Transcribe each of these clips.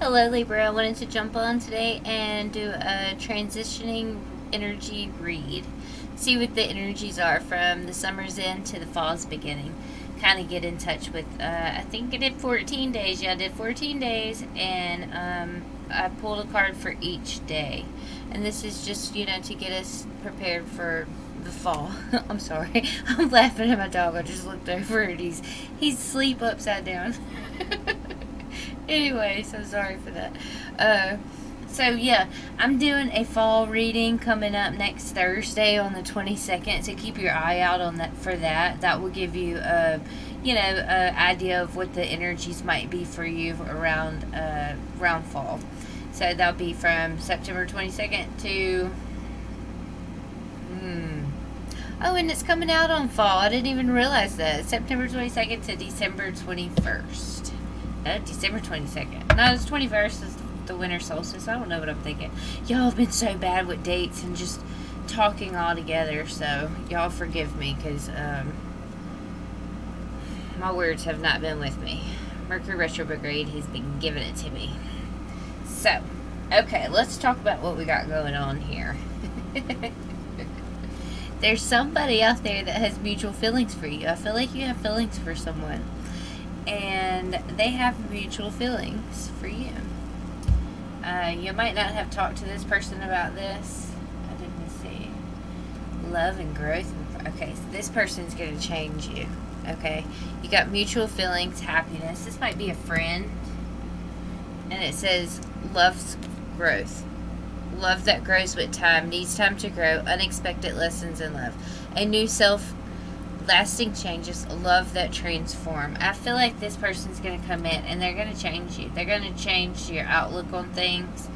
Hello Libra, I wanted to jump on today and do a transitioning energy read. See what the energies are from the summer's end to the fall's beginning. Kind of get in touch with, I think I did 14 days. Yeah, I did 14 days and I pulled a card for each day. And this is just, to get us prepared for the fall. I'm sorry. I'm laughing at my dog. I just looked over and he's asleep upside down. Anyway, so sorry for that. So yeah, I'm doing a fall reading coming up next Thursday on the 22nd. So keep your eye out on that for that. That will give you a idea of what the energies might be for you around fall. So that'll be from September 22nd to oh, and it's coming out on fall. I didn't even realize that. September 22nd to December 21st. December 22nd. No, it's 21st is the winter solstice. I don't know what I'm thinking. Y'all have been so bad with dates and just talking all together, so y'all forgive me because my words have not been with me. Mercury retrograde has been giving it to me. So, okay, let's talk about what we got going on here. There's somebody out there that has mutual feelings for you. I feel like you have feelings for someone. And they have mutual feelings for you. You might not have talked to this person about this. I didn't see. Love and growth. Okay, so this person's going to change you. Okay, you got mutual feelings, happiness. This might be a friend. And it says love's growth. Love that grows with time, needs time to grow, unexpected lessons in love. A new self, lasting changes, love that transform. I feel like this person's going to come in and they're going to change you. They're going to change your outlook on things.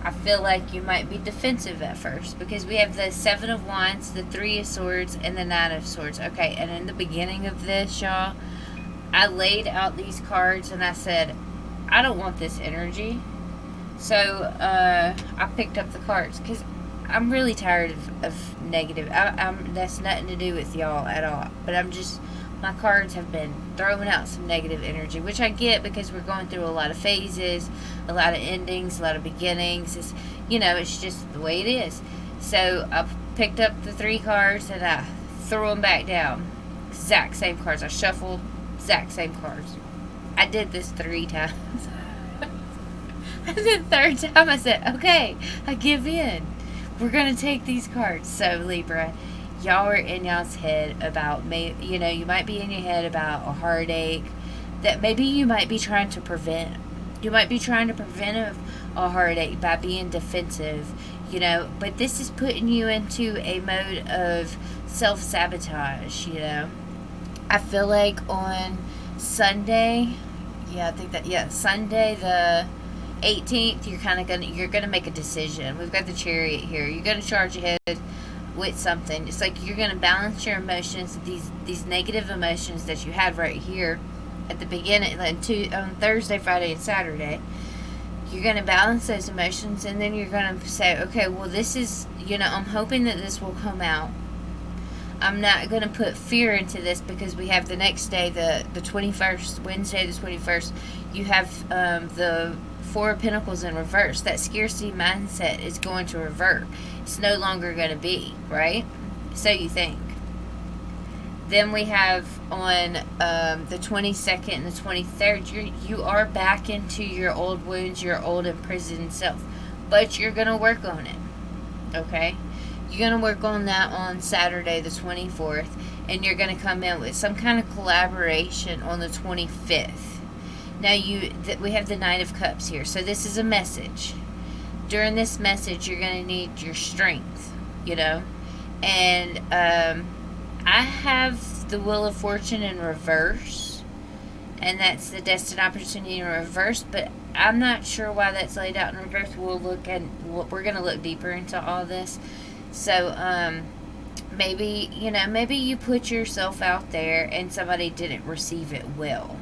I feel like you might be defensive at first because we have the 7 of Wands, the 3 of Swords, and the 9 of Swords. Okay, and in the beginning of this, y'all, I laid out these cards and I said, I don't want this energy. So, I picked up the cards because I'm really tired of negative. That's nothing to do with y'all at all. But my cards have been throwing out some negative energy, which I get because we're going through a lot of phases, a lot of endings, a lot of beginnings. It's just the way it is. So I picked up the 3 cards and I threw them back down. Exact same cards. I shuffled exact same cards. I did this 3 times. And then the 3rd time I said, okay, I give in. We're going to take these cards. So, Libra, y'all are in y'all's head about, you might be in your head about a heartache that maybe you might be trying to prevent. You might be trying to prevent a heartache by being defensive, but this is putting you into a mode of self-sabotage, I feel like on Sunday, Sunday the 18th, you're gonna make a decision. We've got the Chariot here. You're gonna charge ahead with something. It's like you're gonna balance your emotions, these negative emotions that you had right here at the beginning, on Thursday, Friday, and Saturday. You're gonna balance those emotions, and then you're gonna say, okay, well, this is, I'm hoping that this will come out. I'm not going to put fear into this because we have the next day, the 21st, Wednesday the 21st, you have the 4 of Pentacles in reverse. That scarcity mindset is going to revert. It's no longer going to be, right? So you think. Then we have on the 22nd and the 23rd, you are back into your old wounds, your old imprisoned self. But you're going to work on it, okay? You're going to work on that on Saturday the 24th, and you're going to come in with some kind of collaboration on the 25th. Now, we have the Knight of Cups here, so this is a message. During this message, you're going to need your strength, and I have the Wheel of Fortune in reverse, and that's the Destined Opportunity in reverse, but I'm not sure why that's laid out in reverse. We're going to look deeper into all this. So, maybe you put yourself out there and somebody didn't receive it well,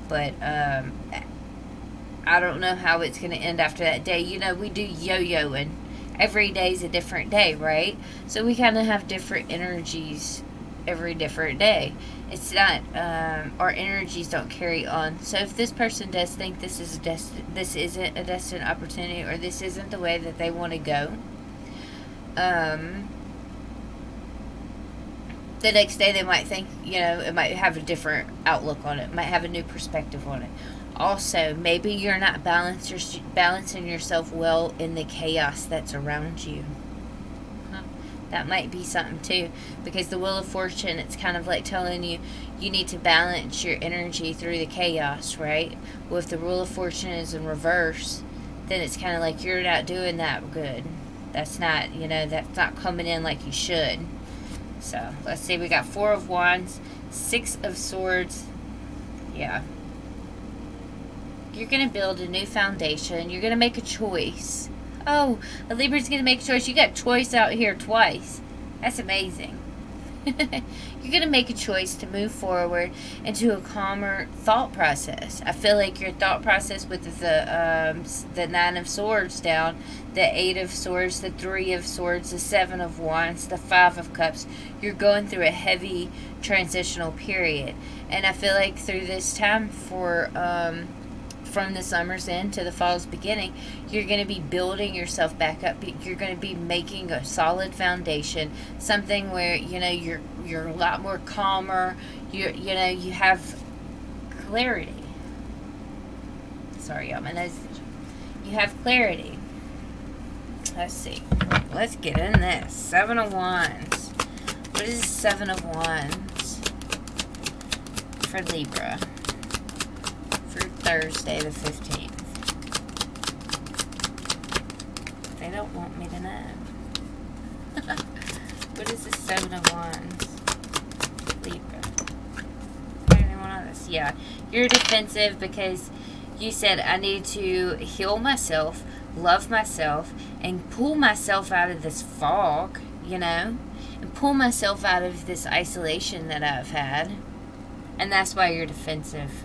but, I don't know how it's going to end after that day. We do yo-yoing. Every day's a different day, right? So we kind of have different energies every different day. It's not, our energies don't carry on. So if this person does think this isn't a destined opportunity, or this isn't the way that they want to go, the next day they might think, it might have a different outlook on it, might have a new perspective on it. Also, maybe you're not balancing yourself well in the chaos that's around you. That might be something too, because the Wheel of Fortune, it's kind of like telling you need to balance your energy through the chaos, right? Well, if the Wheel of Fortune is in reverse, then it's kind of like you're not doing that good. That's not, that's not coming in like you should. So, let's see, we got 4 of Wands, 6 of Swords. Yeah. You're going to build a new foundation. You're going to make a choice. Oh, a Libra's going to make a choice. You got choice out here twice. That's amazing. You're going to make a choice to move forward into a calmer thought process. I feel like your thought process with the 9 of Swords down, the 8 of Swords, the 3 of Swords, the 7 of Wands, the 5 of Cups, you're going through a heavy transitional period. And I feel like through this time from the summer's end to the fall's beginning, you're going to be building yourself back up. You're going to be making a solid foundation, something where you're a lot more calmer. You have clarity. Sorry, y'all, my nose. You have clarity. Let's see. Let's get in this. 7 of Wands. What is 7 of Wands for Libra? Thursday the 15th. They don't want me to know. What is the 7 of Wands? Libra. Anyone on this? Yeah. You're defensive because you said, I need to heal myself, love myself, and pull myself out of this fog, and pull myself out of this isolation that I've had. And that's why you're defensive.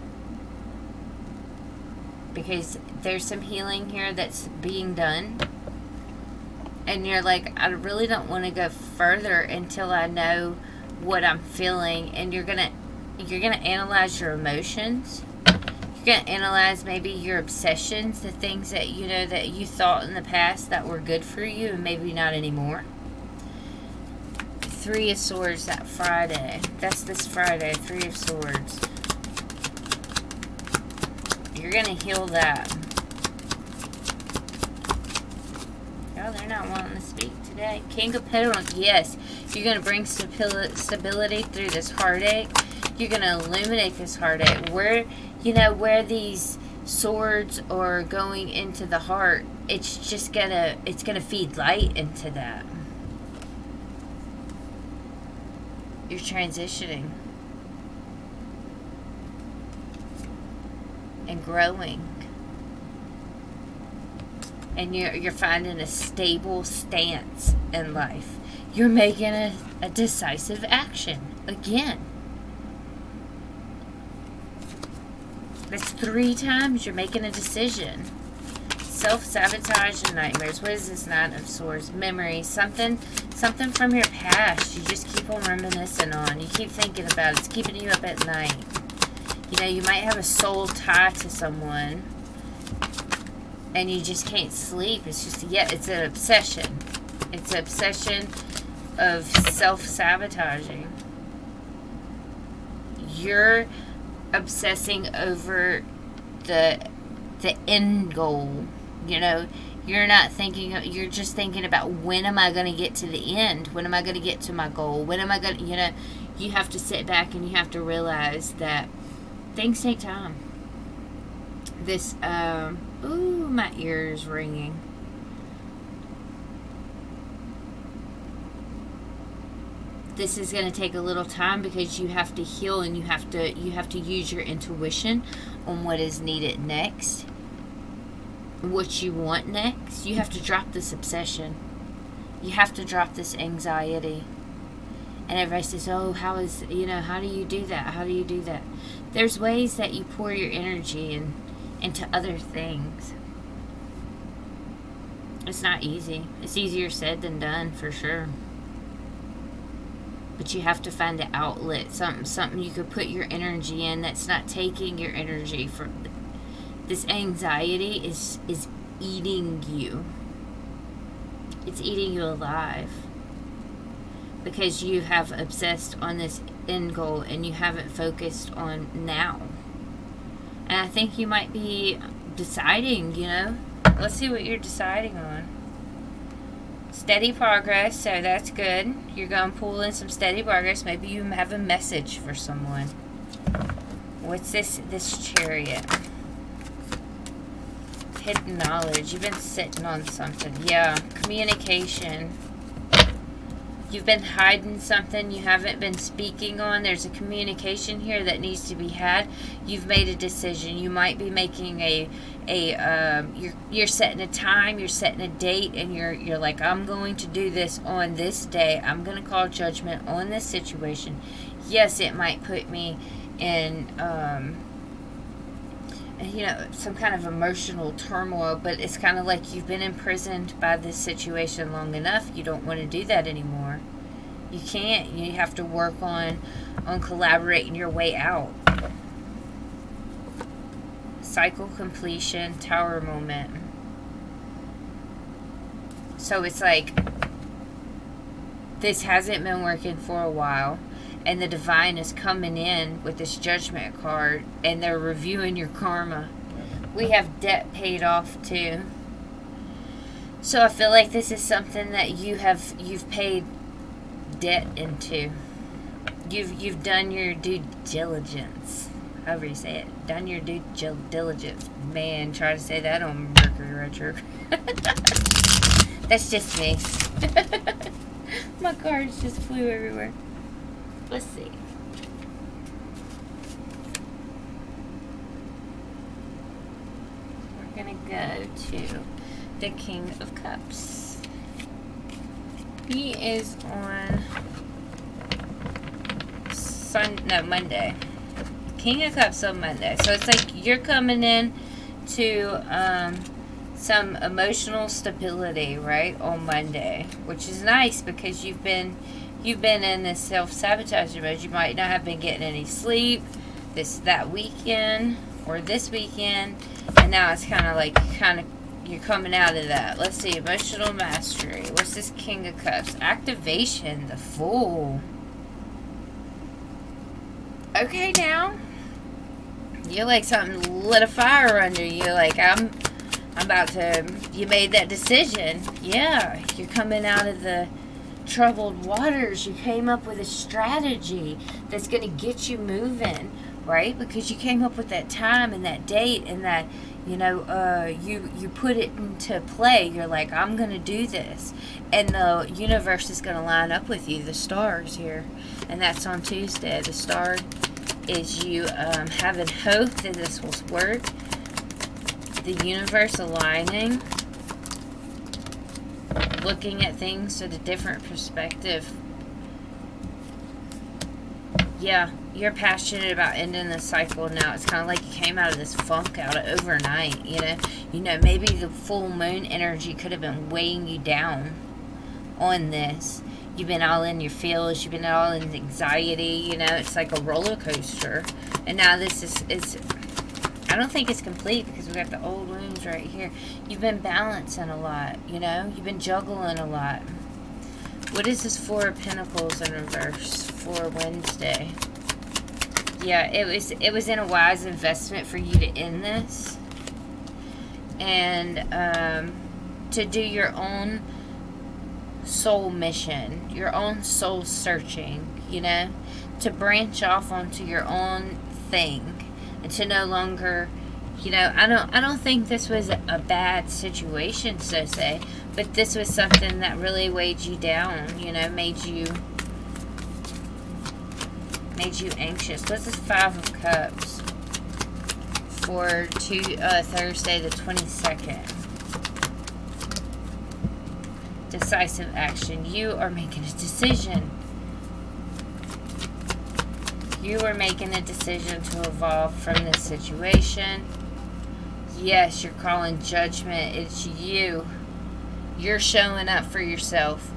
Because there's some healing here that's being done. And you're like, I really don't want to go further until I know what I'm feeling. And you're gonna analyze your emotions. You're gonna analyze maybe your obsessions, the things that that you thought in the past that were good for you and maybe not anymore. 3 of Swords that Friday. That's this Friday, 3 of Swords. You're going to heal that. Oh, they're not wanting to speak today. King of Pentacles, yes. You're going to bring stability through this heartache. You're going to illuminate this heartache. Where these swords are going into the heart, it's just going to feed light into that. You're transitioning. And growing, and you're finding a stable stance in life. You're making a decisive action again. That's 3 times you're making a decision. Self-sabotage and nightmares. What is this 9 of Swords? Memories. Something from your past. You just keep on reminiscing on. You keep thinking about it. It's keeping you up at night. You might have a soul tie to someone and you just can't sleep. It's just, it's an obsession. It's an obsession of self-sabotaging. You're obsessing over the end goal. You're not thinking, you're just thinking about when am I going to get to the end? When am I going to get to my goal? When am I going to, you have to sit back and you have to realize that things take time. This, ooh, my ear's ringing. This is going to take a little time because you have to heal and you have to use your intuition on what is needed next. What you want next. You have to drop this obsession. You have to drop this anxiety. And everybody says, oh, how do you do that? How do you do that? There's ways that you pour your energy into other things. It's not easy. It's easier said than done, for sure. But you have to find an outlet, something you could put your energy in that's not taking your energy. From this anxiety is eating you. It's eating you alive. Because you have obsessed on this end goal and you haven't focused on now. And I think you might be deciding, Let's see what you're deciding on. Steady progress, so that's good. You're going to pull in some steady progress. Maybe you have a message for someone. What's this Chariot? Hidden knowledge. You've been sitting on something. Yeah, communication. You've been hiding something you haven't been speaking on. There's a communication here that needs to be had. You've made a decision. You might be making you're setting a time, you're setting a date, and you're like, I'm going to do this on this day. I'm going to call judgment on this situation. Yes, it might put me in some kind of emotional turmoil, but it's kind of like you've been imprisoned by this situation long enough. You don't want to do that anymore. You can't. You have to work on collaborating your way out. Cycle completion, Tower moment. So it's like this hasn't been working for a while, and the divine is coming in with this judgment card, and they're reviewing your karma. We have debt paid off too. So I feel like this is something that you've paid debt into. You've done your due diligence. However you say it. Done your due diligence. Man, try to say that on Mercury retrograde. That's just me. My cards just flew everywhere. Let's see. We're going to go to the King of Cups. He is on Monday. King of Cups on Monday. So it's like you're coming in to some emotional stability, right, on Monday, which is nice because you've been in this self-sabotage mode. You might not have been getting any sleep that weekend or this weekend, and now it's kind of you're coming out of that. Let's see, emotional mastery. What's this King of Cups? Activation, the Fool. Okay, now you're like something lit a fire under you. Like I'm about to. You made that decision. Yeah, you're coming out of the troubled waters. You came up with a strategy that's going to get you moving, right? Because you came up with that time and that date and that, you put it into play. You're like, I'm going to do this. And the universe is going to line up with you, the stars here. And that's on Tuesday. The star is you having hope that this will work. The universe aligning. Looking at things at a different perspective. Yeah, you're passionate about ending the cycle now. It's kind of like you came out of this funk out of overnight, maybe the full moon energy could have been weighing you down on this. You've been all in your feels, you've been all in anxiety, it's like a roller coaster. And now this is I don't think it's complete because we got the old wounds right here. You've been balancing a lot, You've been juggling a lot. What is this Four of Pentacles in reverse for Wednesday? Yeah, it was in a wise investment for you to end this. And to do your own soul mission, your own soul searching, to branch off onto your own thing. And to no longer, I don't think this was a bad situation, so to say, but this was something that really weighed you down, made you anxious. What's this Five of Cups for Thursday the 22nd? Decisive action. You are making a decision. You are making a decision to evolve from this situation. Yes, you're calling judgment. It's you. You're showing up for yourself.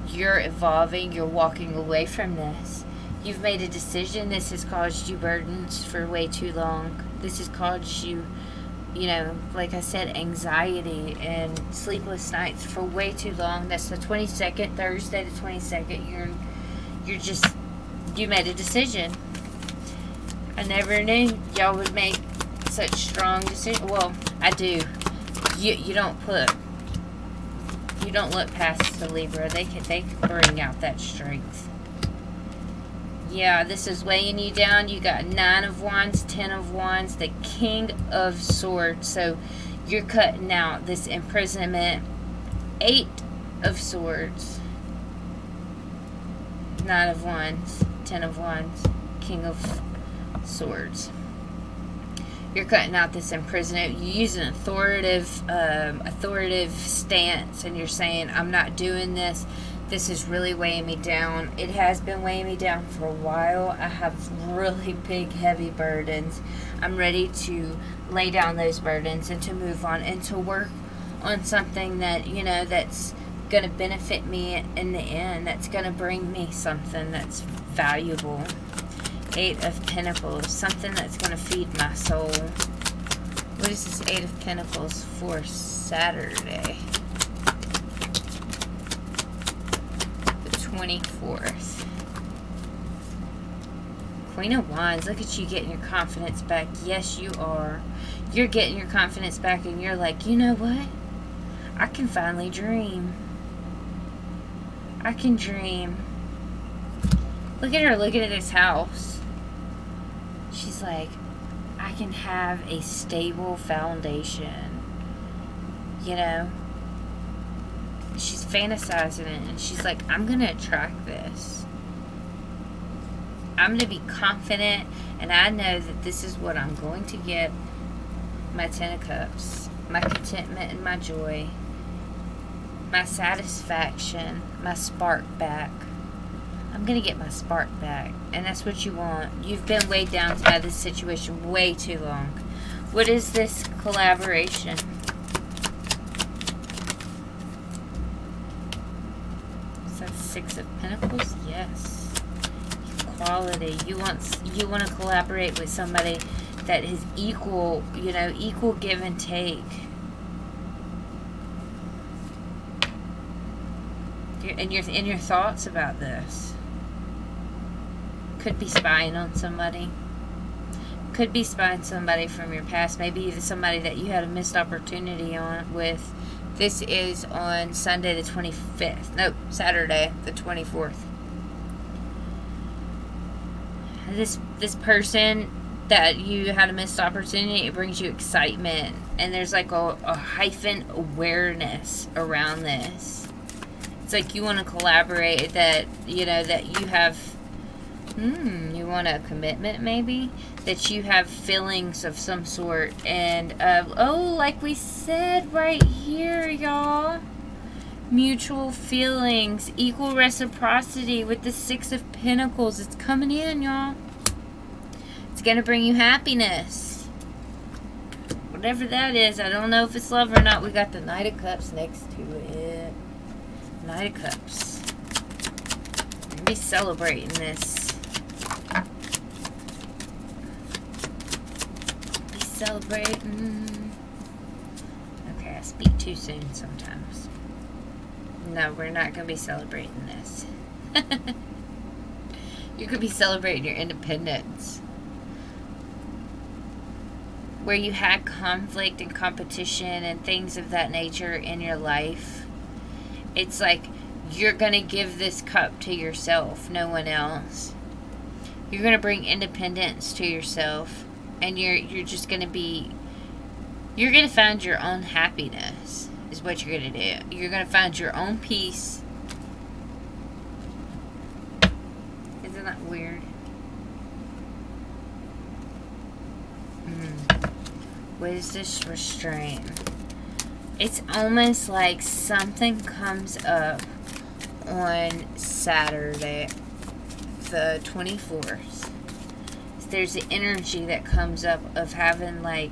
You're evolving. You're walking away from this. You've made a decision. This has caused you burdens for way too long. This has caused you, like I said, anxiety and sleepless nights for way too long. That's the 22nd, Thursday the 22nd. You made a decision. I never knew y'all would make such strong decisions. Well, I do. You don't look past the Libra. They can bring out that strength. Yeah, this is weighing you down. You got 9 of Wands, 10 of Wands, the King of Swords. So you're cutting out this imprisonment. 8 of Swords, 9 of Wands, 10 of Wands, King of Swords. You're cutting out this imprisonment. You use an authoritative stance, and you're saying, I'm not doing this. This is really weighing me down. It has been weighing me down for a while. I have really big, heavy burdens. I'm ready to lay down those burdens and to move on and to work on something that, that's going to benefit me in the end. That's going to bring me something that's valuable. 8 of Pentacles. Something that's going to feed my soul. What is this 8 of Pentacles for Saturday? 24th. Queen of Wands. Look at you getting your confidence back. Yes, you are. You're getting your confidence back, and you're like, you know what? I can finally dream. I can dream. Look at her looking at this house. She's like, I can have a stable foundation. She's fantasizing it, and she's like, I'm going to attract this. I'm going to be confident, and I know that this is what I'm going to get. My 10 of Cups, my contentment and my joy, my satisfaction, my spark back. I'm going to get my spark back, and that's what you want. You've been weighed down by this situation way too long. What is this collaboration? Is that 6 of Pentacles? Yes. Equality. You want to collaborate with somebody that is equal, equal give and take. And your thoughts about this. Could be spying on somebody. Could be spying somebody from your past. Maybe even somebody that you had a missed opportunity on with. This is on Sunday the 25th. Nope, Saturday the 24th. This person that you had a missed opportunity, it brings you excitement. And there's like a hyphen awareness around this. It's like you want to collaborate, that, that you have, you want a commitment maybe? That you have feelings of some sort. And, like we said right here, y'all. Mutual feelings, equal reciprocity with the 6 of Pentacles. It's coming in, y'all. It's going to bring you happiness. Whatever that is. I don't know if it's love or not. We got the Knight of Cups next to it. Knight of Cups. Be celebrating this. Be celebrating. Okay, I speak too soon sometimes. No, we're not going to be celebrating this. You could be celebrating your independence. Where you had conflict and competition and things of that nature in your life. It's like you're going to give this cup to yourself, no one else. You're going to bring independence to yourself. And you're just going to be... You're going to find your own happiness, is what you're going to do. You're going to find your own peace. Isn't that weird? What is this restraint? It's almost like something comes up on Saturday, the 24th. There's the energy that comes up of having like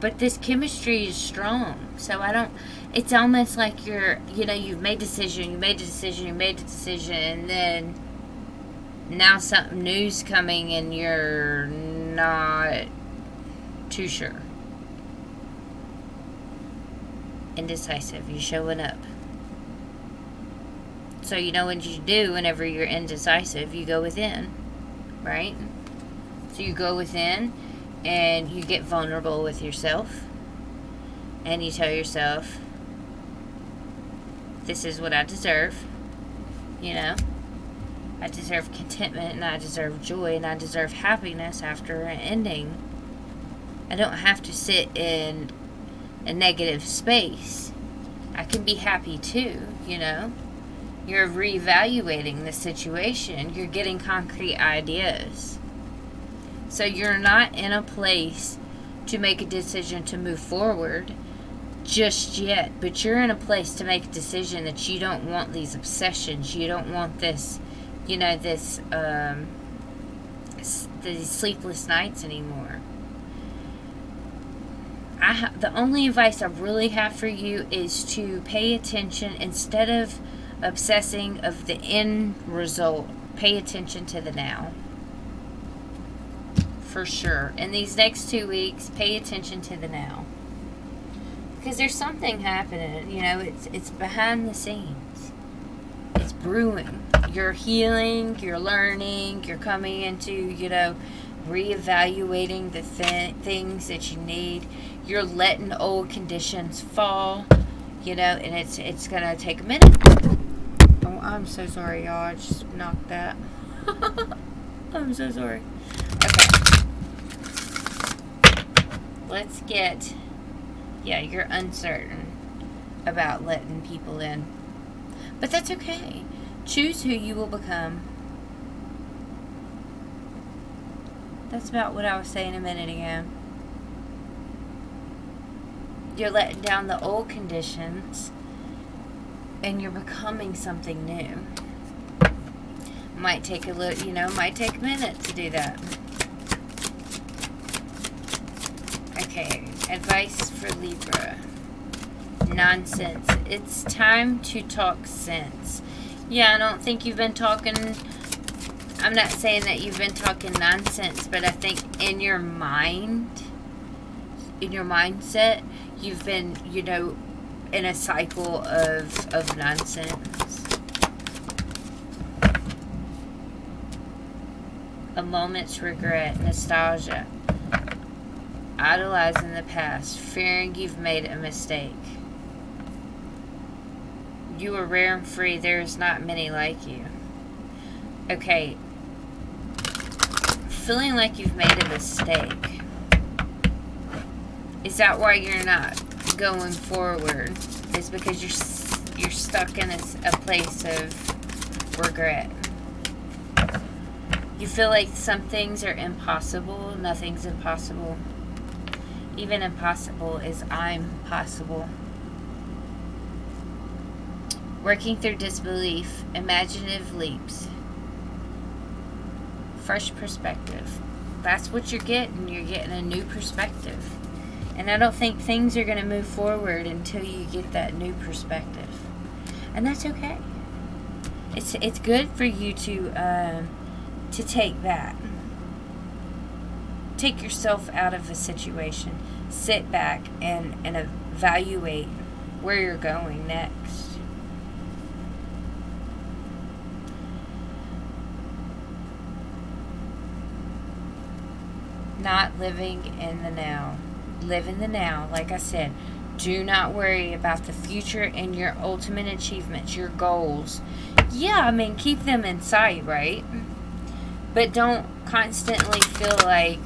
But this chemistry is strong. So it's almost like you've made a decision, and then now something new's coming and you're not too sure. Indecisive. You're showing up. So you know what you do whenever you're indecisive, you go within, right? So you go within and you get vulnerable with yourself, and you tell yourself, this is what I deserve, I deserve contentment, and I deserve joy, and I deserve happiness after an ending. I don't have to sit in a negative space. I can be happy too, You're reevaluating the situation. You're getting concrete ideas. So you're not in a place to make a decision to move forward just yet, but you're in a place to make a decision that you don't want these obsessions. You don't want this, these sleepless nights anymore. The only advice I really have for you is to pay attention instead of obsessing of the end result. Pay attention to the now. For sure. In these next 2 weeks, pay attention to the now. Because there's something happening, it's behind the scenes. It's brewing. You're healing, you're learning, you're coming into, reevaluating the things that you need. You're letting old conditions fall, and it's going to take a minute. Oh, I'm so sorry, y'all. I just knocked that. I'm so sorry. Okay. Let's get... Yeah, you're uncertain about letting people in. But that's okay. Choose who you will become. That's about what I was saying a minute ago. You're letting down the old conditions and you're becoming something new. Might take a minute to do that. Okay, advice for Libra. Nonsense. It's time to talk sense. Yeah, I don't think you've been talking... I'm not saying that you've been talking nonsense, but I think in your mindset, you've been, in a cycle of nonsense. A moment's regret, nostalgia. Idolizing the past, fearing you've made a mistake. You are rare and free. There's not many like you. Okay. Feeling like you've made a mistake. Is that why you're not going forward? Is because you're stuck in a place of regret. You feel like some things are impossible. Nothing's impossible. Even impossible is I'm possible. Working through disbelief, imaginative leaps. Fresh perspective. That's what you're getting. You're getting a new perspective. And I don't think things are going to move forward until you get that new perspective. And that's okay. It's good for you to take that. Take yourself out of a situation. Sit back and evaluate where you're going next. Not living in the now. Live in the now. Like I said, do not worry about the future and your ultimate achievements, your goals. Yeah, keep them in sight, right? But don't constantly feel like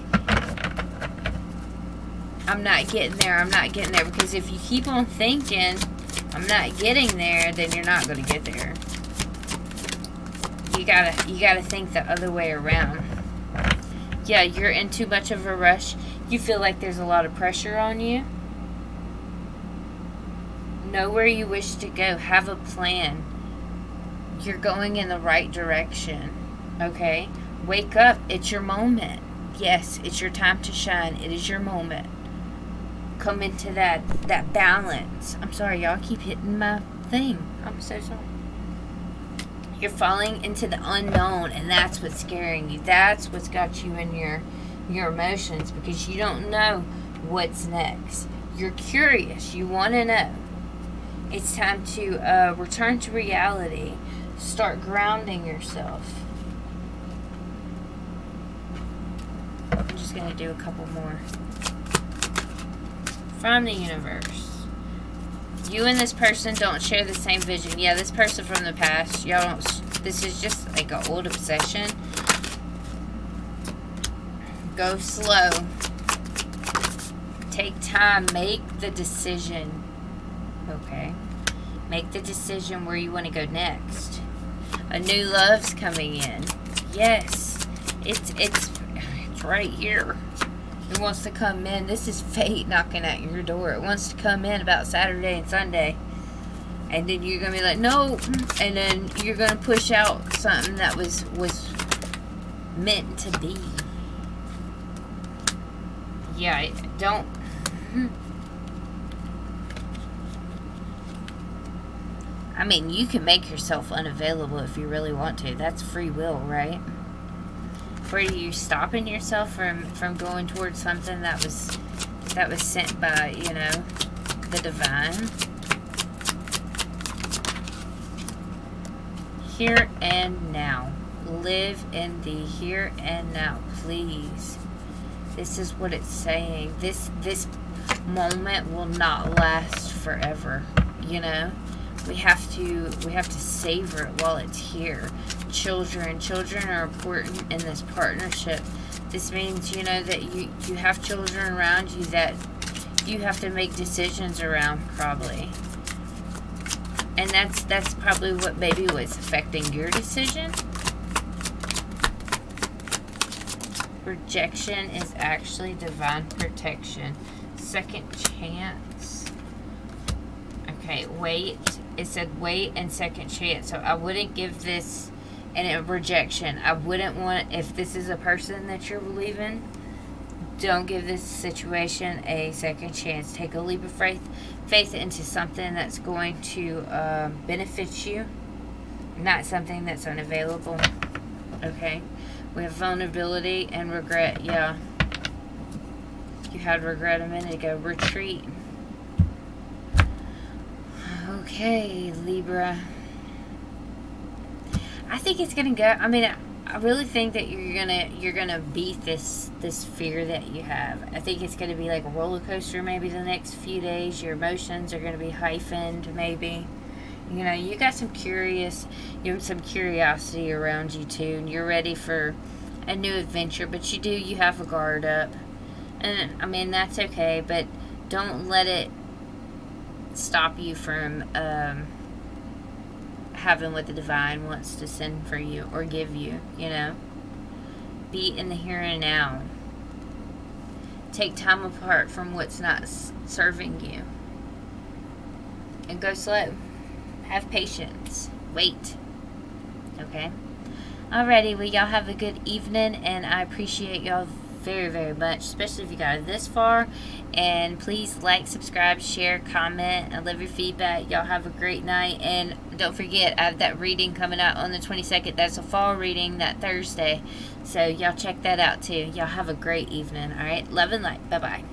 I'm not getting there, because if you keep on thinking I'm not getting there, then you're not going to get there. You gotta think the other way around. Yeah, you're in too much of a rush. You feel like there's a lot of pressure on you. Know where you wish to go. Have a plan. You're going in the right direction. Okay? Wake up. It's your moment. Yes, it's your time to shine. It is your moment. come into that balance. I'm sorry, y'all, keep hitting my thing. I'm so sorry. You're falling into the unknown, and that's what's scaring you. That's what's got you in your emotions, because you don't know what's next. You're curious. You want to know. It's time to return to reality. Start grounding yourself. I'm just going to do a couple more. From the universe. You and this person don't share the same vision. Yeah, this person from the past, y'all don't. This is just like an old obsession. Go slow. Take time. Make the decision. Okay. Make the decision where you want to go next. A new love's coming in. Yes. It's right here. It wants to come in. This is fate knocking at your door. It wants to come in about Saturday and Sunday. And then you're going to be like, no. And then you're going to push out something that was meant to be. Yeah, don't. I mean, you can make yourself unavailable if you really want to. That's free will, right? Were you stopping yourself from going towards something that was sent by, the divine? Here and now. Live in the here and now, please. This is what it's saying. This moment will not last forever, We have to savor it while it's here. Children are important in this partnership. This means, that you have children around you that you have to make decisions around, probably. And that's probably what maybe was affecting your decision. Rejection is actually divine protection. Second chance. Okay, wait. It said wait and second chance. So I wouldn't give this a rejection. I wouldn't want, if this is a person that you're believing, don't give this situation a second chance. Take a leap of faith into something that's going to benefit you, not something that's unavailable. Okay? We have vulnerability and regret. Yeah. You had regret a minute ago. Retreat. Okay, Libra. I think it's gonna go. I mean, I really think that you're gonna beat this fear that you have. I think it's gonna be like a roller coaster. Maybe the next few days, your emotions are gonna be hyphened. Maybe, you got some curiosity around you too, and you're ready for a new adventure. But you have a guard up, and I mean that's okay. But don't let it stop you from having what the divine wants to send for you or give you, Be in the here and now. Take time apart from what's not serving you. And go slow. Have patience. Wait. Okay? Alrighty, well, y'all have a good evening, and I appreciate y'all very, very much, especially if you got it this far. And please like, subscribe, share, comment. I love your feedback. Y'all have a great night, and don't forget, I have that reading coming out on the 22nd. That's a fall reading, that Thursday, so y'all check that out too. Y'all have a great evening. All right, love and light. Bye bye.